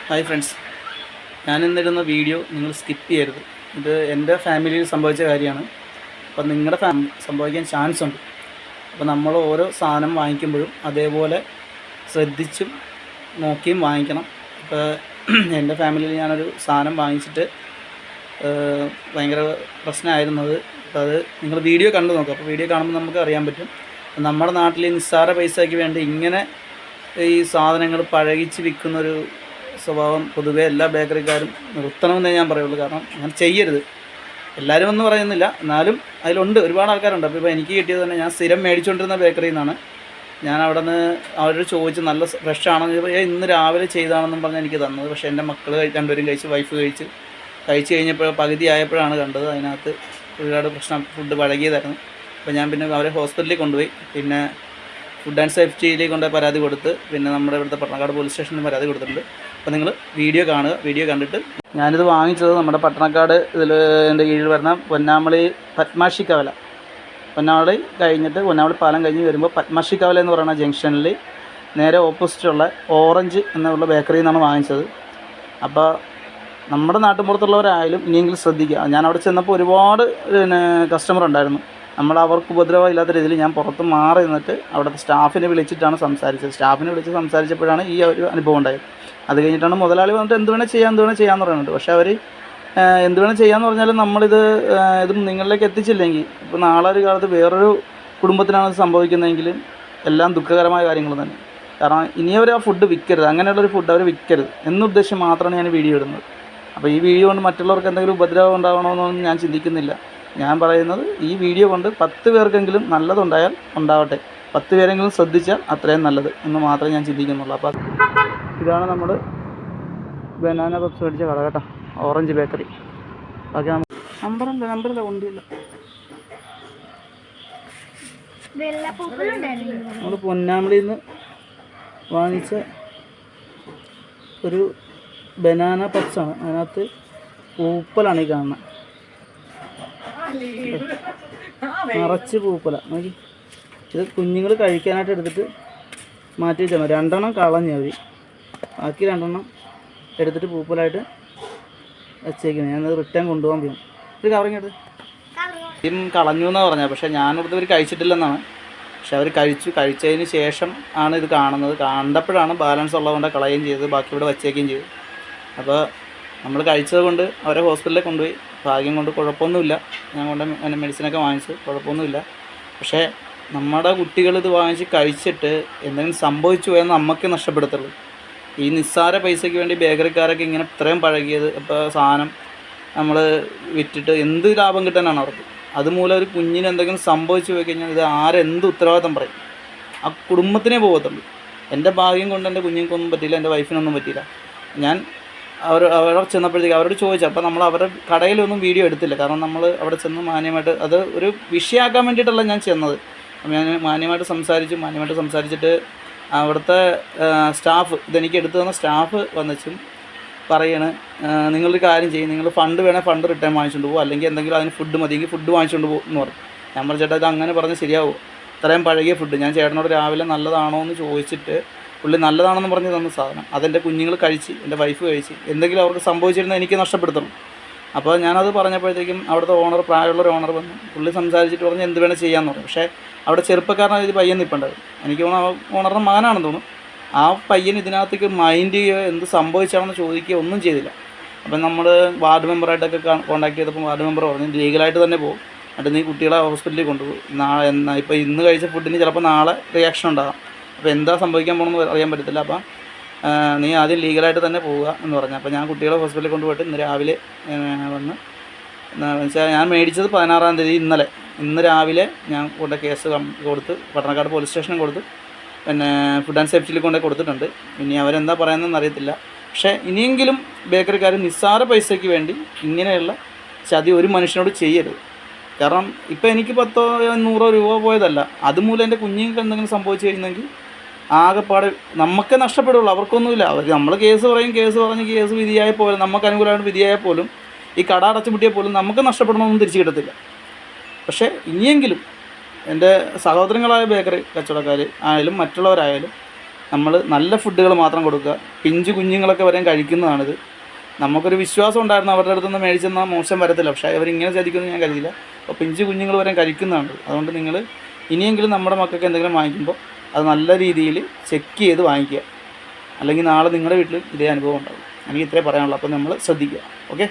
Hi friends, ഞാൻ ഇന്നിടുന്ന video നിങ്ങൾ skip ചെയ്യരുത്. ഇത് എൻ്റെ ഫാമിലിയിൽ സംഭവിച്ച കാര്യമാണ്. അപ്പം നിങ്ങളുടെ സംഭവിക്കാൻ ചാൻസ് ഉണ്ട്. അപ്പോൾ നമ്മൾ ഓരോ സാധനം വാങ്ങിക്കുമ്പോഴും അതേപോലെ ശ്രദ്ധിച്ചും നോക്കിയും വാങ്ങിക്കണം. ഇപ്പോൾ എൻ്റെ ഫാമിലിയിൽ ഞാനൊരു സാധനം വാങ്ങിച്ചിട്ട് ഭയങ്കര പ്രശ്നമായിരുന്നത്. അപ്പോൾ അത് നിങ്ങൾ വീഡിയോ കണ്ടു നോക്കുക. അപ്പോൾ വീഡിയോ കാണുമ്പോൾ നമുക്ക് അറിയാൻ പറ്റും. നമ്മുടെ നാട്ടിൽ നിസ്സാര പൈസയ്ക്ക് വേണ്ടി ഇങ്ങനെ ഈ സാധനങ്ങൾ പഴകിച്ച് വിൽക്കുന്നൊരു സ്വഭാവം പൊതുവേ എല്ലാ ബേക്കറിക്കാരും നിർത്തണമെന്നേ ഞാൻ പറയുള്ളൂ. കാരണം അങ്ങനെ ചെയ്യരുത്. എല്ലാവരും ഒന്നും പറയുന്നില്ല, എന്നാലും അതിലുണ്ട്, ഒരുപാട് ആൾക്കാരുണ്ട്. അപ്പോൾ എനിക്ക് കിട്ടിയത് തന്നെ ഞാൻ സ്ഥിരം മേടിച്ചുകൊണ്ടിരുന്ന ബേക്കറിയിൽ നിന്നാണ്. ഞാൻ അവിടെ നിന്ന് അവരോട് ചോദിച്ച് നല്ല ഫ്രഷ് ആണെന്ന് ചോദിച്ചപ്പോൾ ഇന്ന് രാവിലെ ചെയ്താണെന്നും പറഞ്ഞാൽ എനിക്ക് തന്നത്. പക്ഷേ എൻ്റെ മക്കൾ രണ്ടുപേരും കഴിച്ച്, വൈഫ് കഴിച്ച് കഴിഞ്ഞപ്പോൾ പകുതി ആയപ്പോഴാണ് കണ്ടത് അതിനകത്ത് ഒരുപാട് പ്രശ്നം, ഫുഡ് പഴകിയതായിരുന്നു. അപ്പോൾ ഞാൻ പിന്നെ അവരെ ഹോസ്പിറ്റലിൽ കൊണ്ടുപോയി. പിന്നെ ഫുഡ് ആൻഡ് സേഫ്റ്റിയിലേക്ക് കൊണ്ട് പരാതി കൊടുത്ത്, പിന്നെ നമ്മുടെ ഇവിടുത്തെ പട്ടണക്കാട് പോലീസ് സ്റ്റേഷനിൽ പരാതി കൊടുത്തിട്ടുണ്ട്. അപ്പോൾ നിങ്ങൾ വീഡിയോ കാണുക. വീഡിയോ കണ്ടിട്ട് ഞാനിത് വാങ്ങിച്ചത് നമ്മുടെ പട്ടണക്കാട് എൻ്റെ കീഴിൽ വരുന്ന പൊന്നാമളി പത്മാഷിക്കവല, പൊന്നാമളി കഴിഞ്ഞിട്ട് പൊന്നാമളി പാലം കഴിഞ്ഞ് വരുമ്പോൾ പത്മാഷിക്കവല എന്ന് പറയുന്ന ജംഗ്ഷനിൽ നേരെ ഓപ്പോസിറ്റുള്ള ഓറഞ്ച് എന്നുള്ള ബേക്കറിയിൽ നിന്നാണ് വാങ്ങിച്ചത്. അപ്പോൾ നമ്മുടെ നാട്ടുമ്പുറത്തുള്ളവരായാലും ഇനിയെങ്കിലും ശ്രദ്ധിക്കുക. ഞാൻ അവിടെ ചെന്നപ്പോൾ ഒരുപാട് കസ്റ്റമർ ഉണ്ടായിരുന്നു. നമ്മൾ അവർക്ക് ഉപദ്രവം ഇല്ലാത്ത രീതിയിൽ ഞാൻ പുറത്ത് മാറി നിന്നിട്ട് അവിടുത്തെ സ്റ്റാഫിനെ വിളിച്ചിട്ടാണ് സംസാരിച്ചത്. സ്റ്റാഫിനെ വിളിച്ച് സംസാരിച്ചപ്പോഴാണ് ഈ ഒരു അനുഭവം ഉണ്ടായത്. അത് കഴിഞ്ഞിട്ടാണ് മുതലാളി വന്നിട്ട് എന്ത് വേണേൽ ചെയ്യാമെന്ന് പറയുന്നുണ്ട്. പക്ഷേ അവർ എന്ത് വേണേൽ ചെയ്യാമെന്ന് പറഞ്ഞാലും നമ്മളിത് നിങ്ങളിലേക്ക് എത്തിച്ചില്ലെങ്കിൽ, ഇപ്പോൾ നാളെ ഒരു കാലത്ത് വേറൊരു കുടുംബത്തിനാണ് ഇത് സംഭവിക്കുന്നതെങ്കിൽ എല്ലാം ദുഃഖകരമായ കാര്യങ്ങൾ തന്നെ. കാരണം ഇനിയവർ ആ ഫുഡ് വിൽക്കരുത്, അങ്ങനെയുള്ളൊരു ഫുഡ് അവർ വിൽക്കരുത് എന്നുദ്ദേശം മാത്രമാണ് ഞാൻ വീഡിയോ ഇടുന്നത്. അപ്പോൾ ഈ വീഡിയോ കൊണ്ട് മറ്റുള്ളവർക്ക് എന്തെങ്കിലും ഉപദ്രവം ഉണ്ടാകണമെന്നൊന്നും ഞാൻ ചിന്തിക്കുന്നില്ല. ഞാൻ പറയുന്നത് ഈ വീഡിയോ കൊണ്ട് 10 പേർക്കെങ്കിലും നല്ലതുണ്ടായാൽ ഉണ്ടാവട്ടെ, 10 പേരെങ്കിലും ശ്രദ്ധിച്ചാൽ അത്രയും നല്ലത് എന്ന് മാത്രമേ ഞാൻ ചിന്തിക്കുന്നുള്ളൂ. അപ്പോൾ ഇതാണ് നമ്മൾ ബനാന പപ്സ് മേടിച്ച കട കേട്ടോ, ഓറഞ്ച് ബേക്കറി. ബാക്കി നമ്പറില്ല കൊണ്ടില്ല. നമ്മൾ പൊന്നാമളിയിൽ നിന്ന് വാങ്ങിച്ച ഒരു ബനാന പപ്സാണ്. അതിനകത്ത് പൂപ്പലാണ് ഈ കാണുന്നത്, നിറച്ച് പൂപ്പല. നോക്കി, ഇത് കുഞ്ഞുങ്ങൾ കഴിക്കാനായിട്ട് എടുത്തിട്ട് മാറ്റി വെച്ചാൽ മതി. 2 കളഞ്ഞ് അവർ, ബാക്കി 2 എടുത്തിട്ട് പൂപ്പലായിട്ട് വെച്ചേക്കുന്നത്. ഞാനത് റിട്ടേൺ കൊണ്ടുപോകാൻ പോകും. ഒരു കവറിങ് എടുത്ത് കളഞ്ഞു എന്നാണ് പറഞ്ഞത്. പക്ഷേ ഞാനിവിടുത്തെ ഇവർ കഴിച്ചിട്ടില്ലെന്നാണ്. പക്ഷെ അവർ കഴിച്ചതിന് ശേഷം ആണ് ഇത് കാണുന്നത്. കണ്ടപ്പോഴാണ് ബാലൻസ് ഉള്ളതുകൊണ്ട് കളയുകയും ചെയ്തത്, ബാക്കി ഇവിടെ വച്ചേക്കുകയും ചെയ്തു. അപ്പോൾ നമ്മൾ കഴിച്ചത് കൊണ്ട് അവരെ ഹോസ്പിറ്റലിൽ കൊണ്ടുപോയി. ഭാഗ്യം കൊണ്ട് കുഴപ്പമൊന്നുമില്ല. ഞാൻ കൊണ്ട് മെഡിസിനൊക്കെ വാങ്ങിച്ചു, കുഴപ്പമൊന്നുമില്ല. പക്ഷേ നമ്മുടെ കുട്ടികൾ ഇത് വാങ്ങിച്ച് കഴിച്ചിട്ട് എന്തെങ്കിലും സംഭവിച്ചു പോയാൽ നമുക്ക് നഷ്ടപ്പെടുത്തുള്ളൂ. ഈ നിസ്സാര പൈസയ്ക്ക് വേണ്ടി ബേക്കറിക്കാരൊക്കെ ഇങ്ങനെ ഇത്രയും പഴകിയത്, ഇപ്പോൾ സാധനം നമ്മൾ വിറ്റിട്ട് എന്ത് ലാഭം കിട്ടാനാണ് അവർക്ക്? അതുമൂലം ഒരു കുഞ്ഞിന് എന്തെങ്കിലും സംഭവിച്ചു പോയി കഴിഞ്ഞാൽ ഇത് ആരെന്ത് ഉത്തരവാദിത്തം പറയും? ആ കുടുംബത്തിനേ പോകത്തുള്ളൂ. എൻ്റെ ഭാഗ്യം കൊണ്ട് എൻ്റെ കുഞ്ഞിനൊന്നും പറ്റിയില്ല, എൻ്റെ വൈഫിനൊന്നും പറ്റിയില്ല. ഞാൻ അവിടെ ചെന്നപ്പോഴത്തേക്ക് അവരോട് ചോദിച്ചു. അപ്പോൾ നമ്മൾ അവരുടെ കടയിലൊന്നും വീഡിയോ എടുത്തില്ല. കാരണം നമ്മൾ അവിടെ ചെന്ന് മാന്യമായിട്ട് അത് ഒരു വിഷയമാക്കാൻ വേണ്ടിയിട്ടല്ല ഞാൻ ചെന്നത്. ഞാൻ മാന്യമായിട്ട് സംസാരിച്ചിട്ട് അവിടുത്തെ സ്റ്റാഫ്, ഇതെനിക്ക് എടുത്തു തന്ന സ്റ്റാഫ് വന്നിച്ചും പറയണ്, നിങ്ങളൊരു കാര്യം ചെയ്യും, നിങ്ങൾ ഫണ്ട് ഫണ്ട് റിട്ടേൺ വാങ്ങിച്ചുകൊണ്ട് പോകും, അല്ലെങ്കിൽ എന്തെങ്കിലും അതിന് ഫുഡ് മതിയെങ്കിൽ ഫുഡ് വാങ്ങിച്ചുകൊണ്ട് പോകും എന്ന് പറഞ്ഞു. ഞാൻ പറഞ്ഞു, ചേട്ടാ ഇത് അങ്ങനെ പറഞ്ഞ് ശരിയാവും? ഇത്രയും പഴകിയ ഫുഡ് ഞാൻ ചേട്ടനോട് രാവിലെ നല്ലതാണോ എന്ന് ചോദിച്ചിട്ട് പുള്ളി നല്ലതാണെന്ന് പറഞ്ഞ് തന്ന സാധനം അതെൻ്റെ കുഞ്ഞുങ്ങൾ കഴിച്ച്, എൻ്റെ വൈഫ് കഴിച്ച്, എന്തെങ്കിലും അവർക്ക് സംഭവിച്ചിരുന്നാൽ എനിക്ക് നഷ്ടപ്പെടുത്തണം. അപ്പോൾ ഞാനത് പറഞ്ഞപ്പോഴത്തേക്കും അവിടുത്തെ പ്രായമുള്ളൊരു ഓണർ വന്നു. പുള്ളി സംസാരിച്ചിട്ട് പറഞ്ഞ് എന്ത് വേണേൽ ചെയ്യാമെന്ന് പറഞ്ഞു. പക്ഷേ അവിടെ ചെറുപ്പക്കാരനായ ഒരു പയ്യൻ നിൽപ്പുണ്ടായിരുന്നു. എനിക്ക് തോന്നുന്നു ഓണറുടെ മകനാണെന്ന് തോന്നുന്നു. ആ പയ്യൻ ഇതിനകത്തേക്ക് മൈൻഡ് ചെയ്യുകയോ എന്ത് സംഭവിച്ചാണെന്ന് ചോദിക്കുകയോ ഒന്നും ചെയ്തില്ല. അപ്പം നമ്മൾ വാർഡ് മെമ്പറായിട്ടൊക്കെ കോൺടാക്ട് ചെയ്തപ്പോൾ വാർഡ് മെമ്പർ പറഞ്ഞു ലീഗലായിട്ട് തന്നെ പോകും, എന്നിട്ട് നീ കുട്ടികളെ ഹോസ്പിറ്റലിൽ കൊണ്ടുപോകും. ഇപ്പോൾ ഇന്ന് കഴിച്ച ഫുഡിന് ചിലപ്പോൾ നാളെ റിയാക്ഷൻ ഉണ്ടാകാം. അപ്പോൾ എന്താ സംഭവിക്കാൻ പോകണമെന്ന് അറിയാൻ പറ്റത്തില്ല. അപ്പം നീ ആദ്യം ലീഗലായിട്ട് തന്നെ പോവുക എന്ന് പറഞ്ഞു. അപ്പോൾ ഞാൻ കുട്ടികളെ ഹോസ്പിറ്റലിൽ കൊണ്ടുപോയിട്ട് ഇന്ന് രാവിലെ വന്ന് വെച്ചാൽ ഞാൻ മേടിച്ചത് 16-ാം തീയതി ഇന്ന് രാവിലെ ഞാൻ കൊണ്ട് കേസ് കൊടുത്ത് പട്ടണക്കാട് പോലീസ് സ്റ്റേഷനിൽ കൊടുത്ത്, പിന്നെ ഫുഡ് ആൻഡ് സേഫ്റ്റിയിൽ കൊണ്ടേ കൊടുത്തിട്ടുണ്ട്. ഇനി അവരെന്താ പറയുന്നതെന്ന് അറിയത്തില്ല. പക്ഷേ ഇനിയെങ്കിലും ബേക്കറിക്കാർ നിസ്സാര പൈസയ്ക്ക് വേണ്ടി ഇങ്ങനെയുള്ള ചതി ഒരു മനുഷ്യനോട് ചെയ്യരുത്. കാരണം ഇപ്പോൾ എനിക്ക് 10-100 രൂപ പോയതല്ല, അതുമൂലം എൻ്റെ കുഞ്ഞുങ്ങൾക്ക് എന്തെങ്കിലും സംഭവിച്ചു കഴിഞ്ഞെങ്കിൽ ആകെപ്പാട് നമുക്ക് നഷ്ടപ്പെടുള്ളൂ, അവർക്കൊന്നുമില്ല. നമ്മൾ കേസ് പറഞ്ഞ് കേസ് വിധിയായ പോലും, നമുക്ക് അനുകൂലമായിട്ട് വിധിയായ പോലും, ഈ കട അടച്ചുപൂട്ടിയാൽ പോലും നമുക്ക് നഷ്ടപ്പെടണമെന്നും തിരിച്ചു കിട്ടത്തില്ല. പക്ഷേ ഇനിയെങ്കിലും എൻ്റെ സഹോദരങ്ങളായ ബേക്കറി കച്ചവടക്കാർ ആയാലും മറ്റുള്ളവരായാലും നമ്മൾ നല്ല ഫുഡുകൾ മാത്രം കൊടുക്കുക. പിഞ്ചു കുഞ്ഞുങ്ങളൊക്കെ വരെയും കഴിക്കുന്നതാണിത്. നമുക്കൊരു വിശ്വാസം ഉണ്ടായിരുന്നു അവരുടെ അടുത്തുനിന്ന് മേടിച്ചെന്നാൽ മോശം വരത്തില്ല, പക്ഷേ അവരിങ്ങനെ ചതിക്കുമെന്ന് ഞാൻ കരുതിയില്ല. അപ്പോൾ പിഞ്ചു കുഞ്ഞുങ്ങൾ വരെയും കഴിക്കുന്നതാണ്. അതുകൊണ്ട് നിങ്ങൾ ഇനിയെങ്കിലും നമ്മുടെ മക്കൾക്ക് എന്തെങ്കിലും വാങ്ങിക്കുമ്പോൾ അത് നല്ല രീതിയിൽ ചെക്ക് ചെയ്ത് വാങ്ങിക്കുക, അല്ലെങ്കിൽ നാളെ നിങ്ങളുടെ വീട്ടിൽ ഇതേ അനുഭവം ഉണ്ടാകും. എനിക്ക് ഇത്രേ പറയാനുള്ളൂ. അപ്പോൾ നമ്മൾ ശ്രദ്ധിക്കുക. ഓക്കെ.